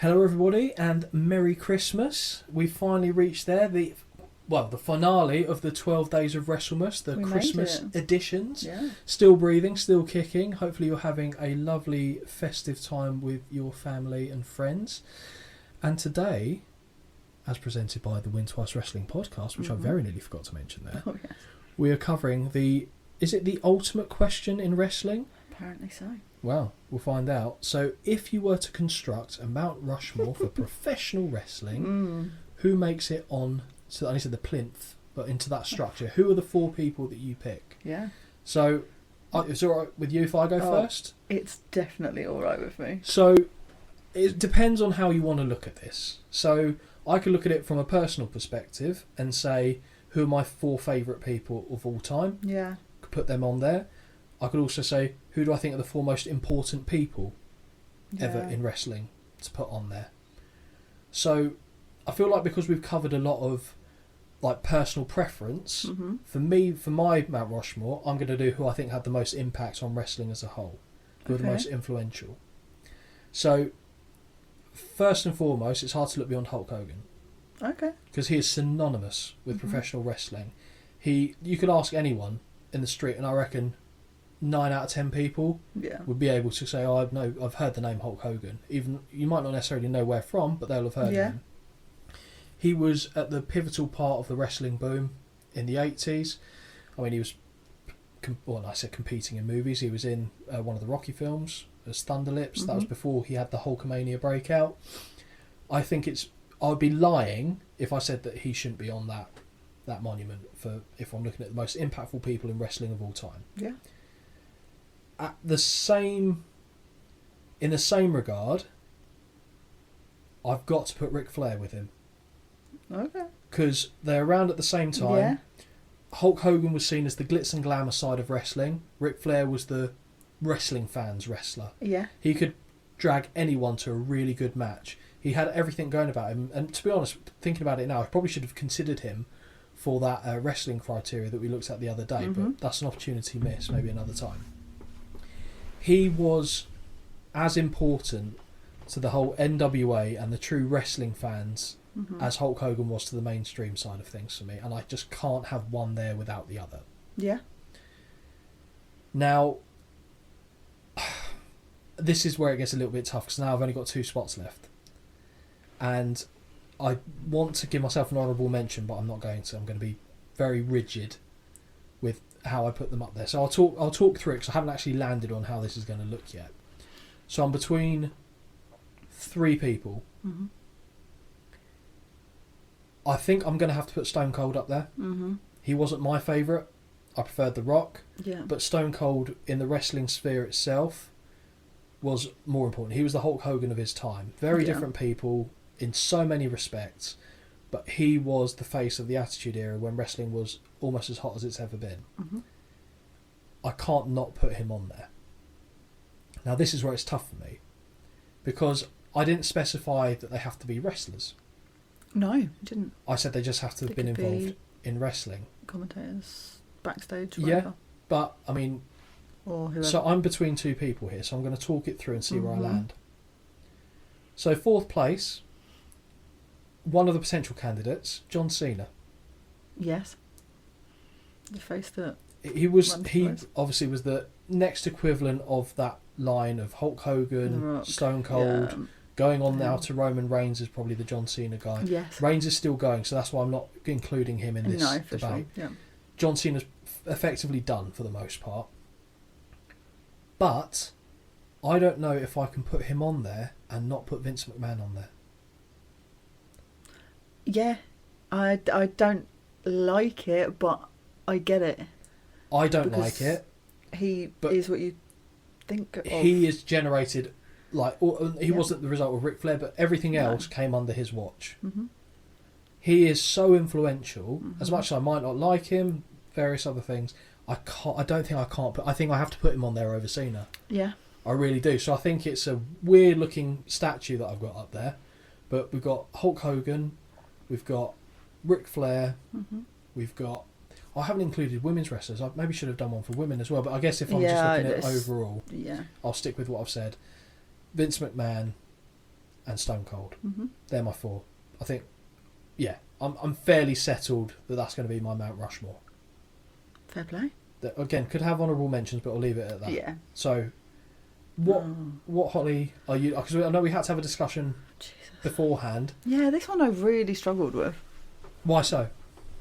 Hello everybody and Merry Christmas. We finally reached there, the finale of the 12 days of WrestleMas, the Christmas editions. Yeah. Still breathing, still kicking. Hopefully you're having a lovely festive time with your family and friends. And today, as presented by the Win Twice Wrestling podcast, which I very nearly forgot to mention there, we are covering is it the ultimate question in wrestling? Apparently so. Well, we'll find out. So, if you were to construct a Mount Rushmore for professional wrestling, who makes it on, so I said the plinth, but into that structure, who are the 4 people that you pick? Yeah. So, it's all right with you if I go first? It's definitely all right with me. So, it depends on how you want to look at this. So, I could look at it from a personal perspective and say, who are my 4 favourite people of all time? Yeah. Could put them on there. I could also say, who do I think are the 4 most important people ever in wrestling to put on there? So, I feel like because we've covered a lot of like personal preference, for me, for my Mount Rushmore, I'm going to do who I think had the most impact on wrestling as a whole, who are the most influential. So, first and foremost, it's hard to look beyond Hulk Hogan. Okay. Because he is synonymous with professional wrestling. You could ask anyone in the street, and I reckon 9 out of 10 people would be able to say, "Oh, no, I've heard the name Hulk Hogan." Even you might not necessarily know where from, but they'll have heard of him. He was at the pivotal part of the wrestling boom in the 80s. I mean, he was, competing in movies. He was in one of the Rocky films as Thunder Lips. That was before he had the Hulkamania breakout. I think I'd be lying if I said that he shouldn't be on that monument if I'm looking at the most impactful people in wrestling of all time. Yeah. In the same regard, I've got to put Ric Flair with him. Okay. Because they're around at the same time. Yeah. Hulk Hogan was seen as the glitz and glamour side of wrestling. Ric Flair was the wrestling fans wrestler. Yeah. He could drag anyone to a really good match. He had everything going about him. And to be honest, thinking about it now, I probably should have considered him for that wrestling criteria that we looked at the other day. But that's an opportunity missed, maybe another time. He was as important to the whole NWA and the true wrestling fans as Hulk Hogan was to the mainstream side of things for me. And I just can't have one there without the other. Yeah. Now, this is where it gets a little bit tough because now I've only got 2 spots left. And I want to give myself an honourable mention, but I'm not going to. I'm going to be very rigid with how I put them up there. So I'll talk through it because I haven't actually landed on how this is going to look yet. So I'm between 3 people. I think I'm going to have to put Stone Cold up there. He wasn't my favourite. I preferred The Rock. Yeah. But Stone Cold in the wrestling sphere itself was more important. He was the Hulk Hogan of his time. Very different people in so many respects. But he was the face of the Attitude Era when wrestling was almost as hot as it's ever been. I can't not put him on there. Now this is where it's tough for me. Because I didn't specify that they have to be wrestlers. No, you didn't. I said they just have to have been involved in wrestling. Commentators, backstage, whatever. Yeah, but I mean... Or whoever. So I'm between 2 people here, so I'm going to talk it through and see where I land. So 4th place... One of the potential candidates, John Cena. Yes. The face that... He obviously was the next equivalent of that line of Hulk Hogan, Stone Cold, going on now to Roman Reigns is probably the John Cena guy. Yes. Reigns is still going, so that's why I'm not including him in this debate. Sure. Yeah. John Cena's effectively done for the most part. But I don't know if I can put him on there and not put Vince McMahon on there. Yeah, I don't like it, but I get it. I don't like it. He is what you think of. He is generated, he wasn't the result of Ric Flair, but everything else came under his watch. He is so influential. As much as I might not like him, various other things, I think I have to put him on there over Cena. Yeah. I really do. So I think it's a weird looking statue that I've got up there. But we've got Hulk Hogan, we've got Ric Flair, we've got... I haven't included women's wrestlers. I maybe should have done one for women as well, but I guess if I'm just looking at overall, I'll stick with what I've said. Vince McMahon and Stone Cold. Mm-hmm. They're my 4. I think, yeah, I'm fairly settled that that's going to be my Mount Rushmore. Fair play. That, again, could have honourable mentions, but I'll leave it at that. Yeah. So, what Holly are you? Because I know we had to have a discussion beforehand. Yeah, this one I really struggled with. Why so?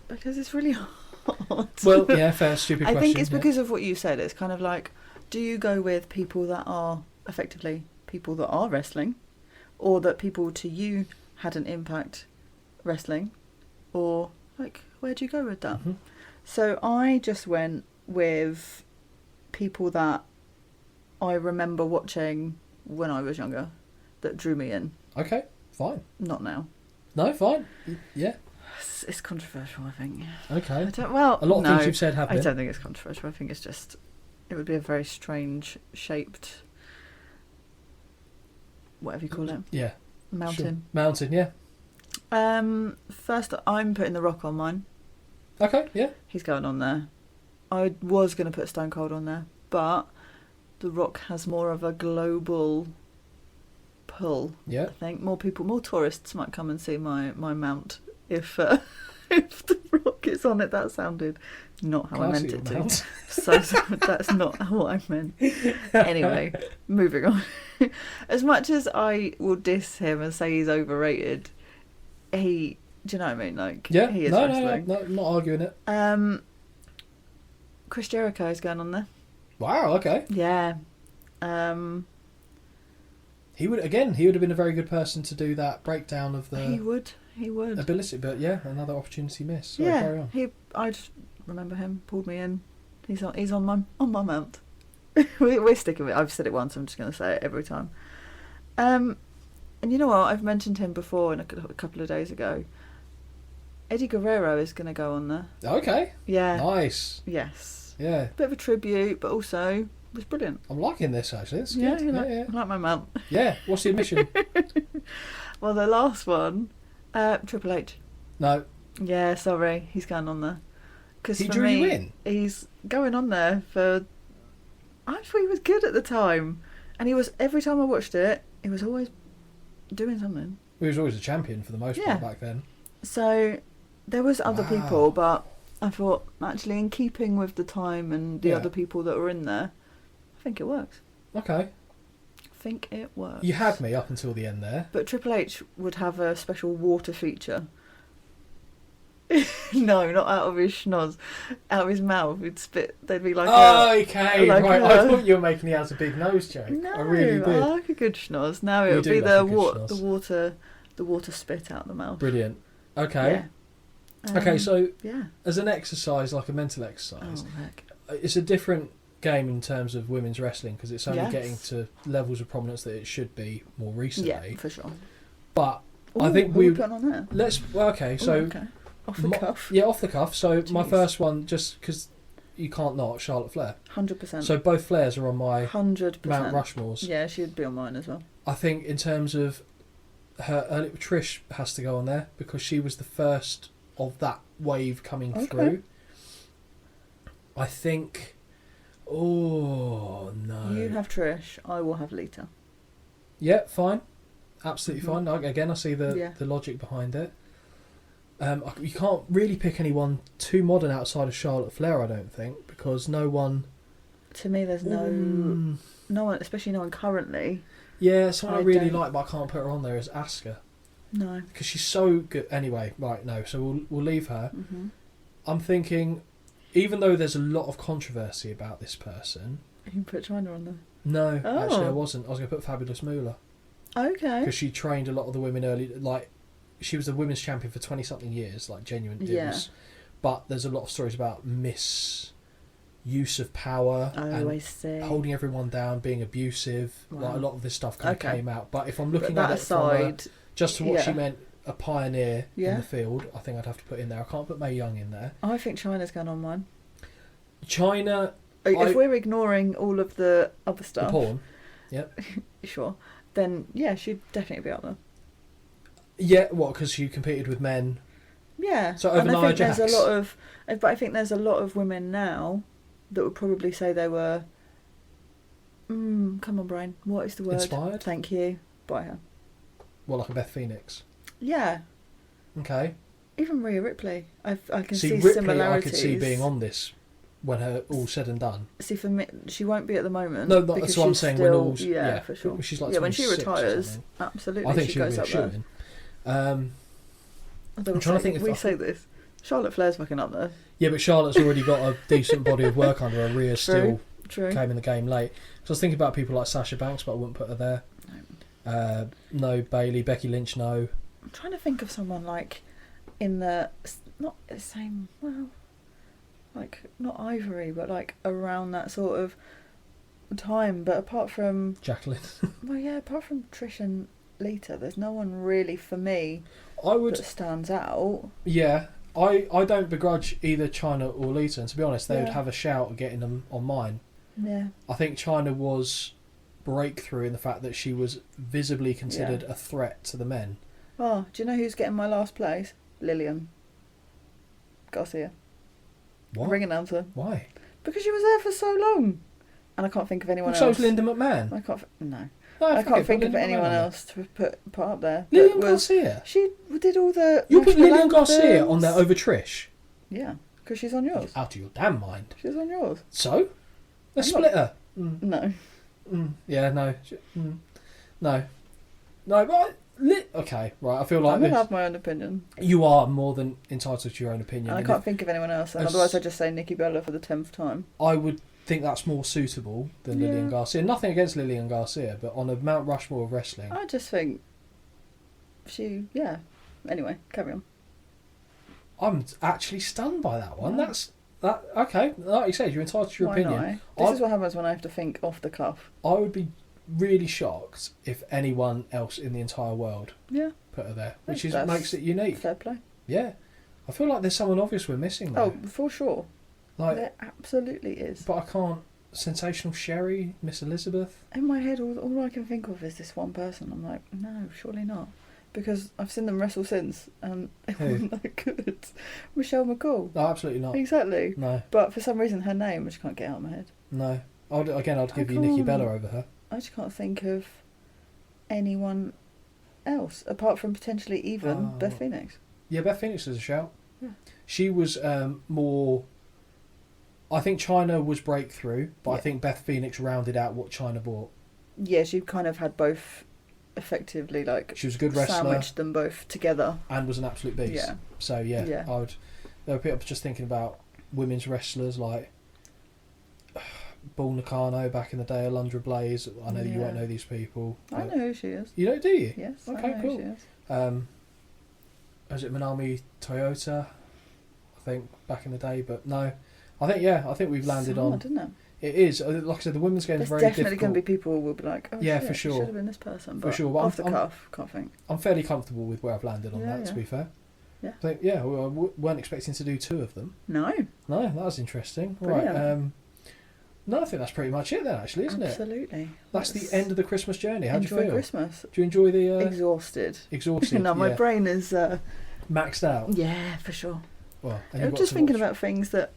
Because it's really hard. Well, yeah, fair, stupid question. I think it's because of what you said. It's kind of like, do you go with people that are effectively people that are wrestling, or that people to you had an impact wrestling, or like, where do you go with that? Mm-hmm. So I just went with people that I remember watching when I was younger that drew me in. Okay, fine. Not now. No, fine. Yeah. It's controversial, I think. Okay. A lot of things you've said have been. I don't think it's controversial. I think it's just, it would be a very strange shaped, whatever you call it. Yeah. Mountain. Sure. Mountain, yeah. First, I'm putting The Rock on mine. Okay, yeah. He's going on there. I was going to put Stone Cold on there, but The Rock has more of a global pull. Yeah. I think more people, more tourists might come and see my mount if if The Rock is on it. That sounded not how I meant it to. So that's not what I meant. Anyway, moving on. As much as I will diss him and say he's overrated, do you know what I mean? Like, yeah, he is wrestling. No, not arguing it. Chris Jericho is going on there. Wow, okay. Yeah. He would have been a very good person to do that breakdown of the He would. ability, but yeah, another opportunity missed. So yeah, carry on. I just remember him, pulled me in. He's on my mount. We're sticking with it. I've said it once, I'm just going to say it every time. And you know what? I've mentioned him before a couple of days ago. Eddie Guerrero is going to go on there. Okay. Yeah. Nice. Yes. Yeah. Bit of a tribute, but also it was brilliant. I'm liking this, actually. It's yeah, good. I like my mount. Yeah. What's the admission? Well, the last one, Triple H. No. Yeah, sorry. He's going on there. Because he drew you in? He's going on there for... I thought he was good at the time. And he was, every time I watched it, he was always doing something. He was always a champion for the most part back then. So there was other people, but I thought, actually, in keeping with the time and the other people that were in there, I think it works. Okay. I think it works. You had me up until the end there. But Triple H would have a special water feature. No, not out of his schnoz. Out of his mouth, he'd spit. They'd be like, okay, like right. I thought you were making out a big nose joke. No, I really did. I like a good schnoz. Now it would be the water spit out the mouth. Brilliant. Okay. Yeah. Okay, so yeah, as an exercise, like a mental exercise, it's a different game in terms of women's wrestling because it's only getting to levels of prominence that it should be more recently. Yeah, for sure. But I think we put on there. Let's. Well, okay, so off the cuff. Yeah, off the cuff. So my first one, just because you can't not, Charlotte Flair. 100%. So both Flairs are on my 100% Mount Rushmores. Yeah, she'd be on mine as well. I think in terms of her, Trish has to go on there because she was the first of that wave coming through. I think. Oh no! You have Trish. I will have Lita. Yeah, fine. Absolutely fine. Again, I see the the logic behind it. You can't really pick anyone too modern outside of Charlotte Flair, I don't think, because no one... To me, there's no one, especially no one currently. Yeah, someone I really like, but I can't put her on there, is Asuka. No. Because she's so good... Anyway, right, no, so we'll leave her. Mm-hmm. I'm thinking, even though there's a lot of controversy about this person... You can put China on there. No, actually I wasn't. I was going to put Fabulous Moolah. Okay. Because she trained a lot of the women early, like... She was the women's champion for 20-something years, like genuine diva. Yeah. But there's a lot of stories about misuse of power and holding everyone down, being abusive. Wow. Like a lot of this stuff kind of came out. But if I'm looking at it from just to what she meant, a pioneer in the field, I think I'd have to put in there. I can't put Mae Young in there. I think Chyna's going on mine. Chyna... If we're ignoring all of the other stuff... The porn, yep. Sure. Then, yeah, she'd definitely be up there. Yeah, what? Because she competed with men. Yeah, so over Nia Jax. There's a lot of, but I think there's a lot of women now that would probably say they were. Come on, brain. What is the word? Inspired. Thank you. By her. What, like a Beth Phoenix? Yeah. Okay. Even Rhea Ripley. I can see Ripley, similarities. I could see being on this when her all said and done. See, for me, she won't be at the moment. No, that's what I'm saying. Still, when all's, yeah, for sure. She's like when she retires, absolutely, I think she goes be up there. I'm trying to think if we say this. Charlotte Flair's fucking up there. Yeah, but Charlotte's already got a decent body of work under her. Rhea still True. came in the game late. So I was thinking about people like Sasha Banks, but I wouldn't put her there. No, Bayley, Becky Lynch, no. I'm trying to think of someone like in the not the same. Well, like not Ivory, but like around that sort of time. But apart from Jacqueline. Well, yeah, apart from Trish and Lita, there's no one really for me that stands out. Yeah. I don't begrudge either Chyna or Lita, and to be honest, they would have a shout at getting them on mine. Yeah. I think Chyna was breakthrough in the fact that she was visibly considered a threat to the men. Oh, do you know who's getting my last place? Lillian Garcia. What? Ring announcer. Why? Because she was there for so long. And I can't think of anyone else. So is Linda McMahon. I can't think of anyone else to put up there. Lillian Garcia. She did all the. You put Lillian Garcia on there over Trish. Yeah, because she's on yours. Out of your damn mind. She's on yours. So, let's split her. No. Yeah, no, no, but okay, right. I feel like I'm gonna have my own opinion. You are more than entitled to your own opinion. And I can't think of anyone else. And otherwise, I just say Nikki Bella for the 10th time. I would think that's more suitable than Lillian Garcia. Nothing against Lillian Garcia, but on a Mount Rushmore of wrestling, I just think Anyway, carry on. I'm actually stunned by that one. Yeah. That okay. Like you said, you're entitled to your opinion. This is what happens when I have to think off the cuff. I would be really shocked if anyone else in the entire world put her there, which makes it unique. Fair play. Yeah, I feel like there's someone obvious we're missing there. Oh, for sure. Like, there absolutely is. But I can't. Sensational Sherry, Miss Elizabeth. In my head, all I can think of is this one person. I'm like, no, surely not. Because I've seen them wrestle since, and it wasn't that good. Michelle McCool. No, absolutely not. Exactly. No. But for some reason, her name, I just can't get out of my head. No. I'd give you Nikki Bella over her. I just can't think of anyone else, apart from potentially even Beth Phoenix. Yeah, Beth Phoenix is a shout. Yeah. She was more... I think Chyna was breakthrough, but I think Beth Phoenix rounded out what Chyna brought. Yeah, she kind of had both... effectively, like, she was a good wrestler, sandwiched them both together, and was an absolute beast. Yeah. So I would. There were people just thinking about women's wrestlers like Bull Nakano back in the day, Alundra Blaze. I know that you won't know these people. I know who she is. You know, do you? Yes. Okay, I know cool. Who she is. Was it Manami Toyota? I think back in the day, but no. I think we've landed on. Isn't it? It is. Like I said, the women's game is very difficult. There's definitely going to be people who will be like, oh, yeah, for sure. It should have been this person. But for sure. But off the cuff, can't think. I'm fairly comfortable with where I've landed on that, to be fair. Yeah. I think, we weren't expecting to do 2 of them. No, that was interesting. Brilliant. Right. No, I think that's pretty much it then, actually, isn't it? Absolutely. That's the end of the Christmas journey. How do you feel? Enjoy Christmas. Do you enjoy the... Exhausted. No, my brain is... maxed out? Yeah, for sure. Well, I'm just thinking about things that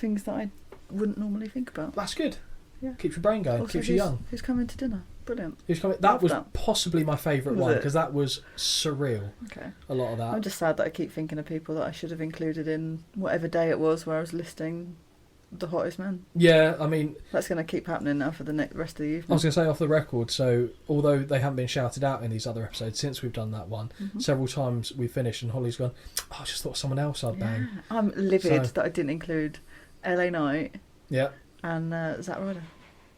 I wouldn't normally think about. That's good. Yeah. Keeps your brain going, also, keeps you young. Who's coming to dinner? Brilliant. Who's coming? That was possibly my favourite one, because that was surreal. Okay. A lot of that. I'm just sad that I keep thinking of people that I should have included in whatever day it was where I was listing the hottest men. Yeah, I mean... That's going to keep happening now for the rest of the evening. I was going to say off the record, so although they haven't been shouted out in these other episodes since we've done that one, several times we've finished and Holly's gone, I just thought of someone else I'd bang. I'm livid that I didn't include LA Knight and Zack Ryder.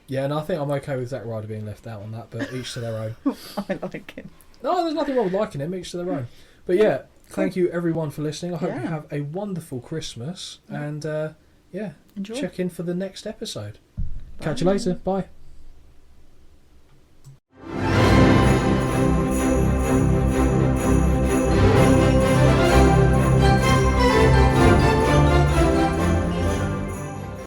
Yeah, and I think I'm okay with Zack Ryder being left out on that, but each to their own. I like him. No, there's nothing wrong with liking him, each to their own. But thank you everyone for listening. I hope you have a wonderful Christmas and enjoy. Check in for the next episode. Catch you later. Bye.